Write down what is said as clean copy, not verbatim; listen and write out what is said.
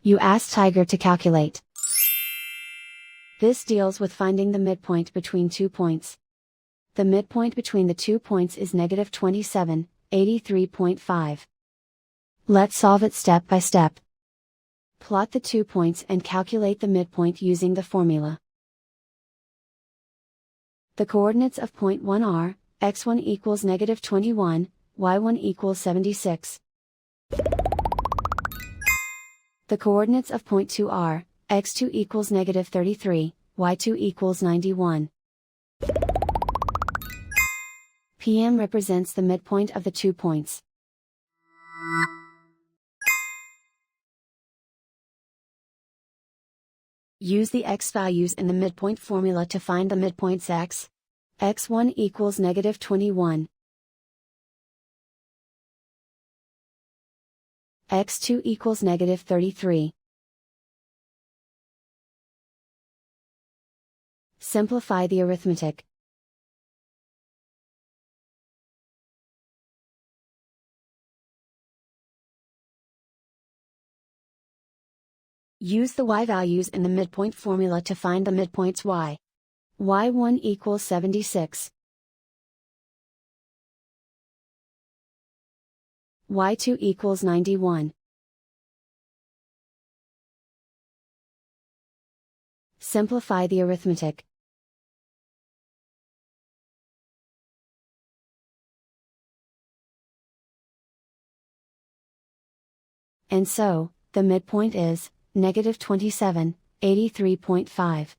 You ask Tiger to calculate. This deals with finding the midpoint between 2 points. The midpoint between the 2 points is negative 27, 83.5. Let's solve it step by step. Plot the 2 points and calculate the midpoint using the formula. The coordinates of point 1 are, x1 equals negative 21, y1 equals 76. The coordinates of point 2 are, x2 equals negative 33, y2 equals 91. PM represents the midpoint of the 2 points. Use the x values in the midpoint formula to find the midpoints x. x1 equals negative 21. x2 equals negative 33. Simplify the arithmetic. Use the y values in the midpoint formula to find the midpoints y. y1 equals 76. y2 equals 91. Simplify the arithmetic. And so, the midpoint is, negative 27, 83.5.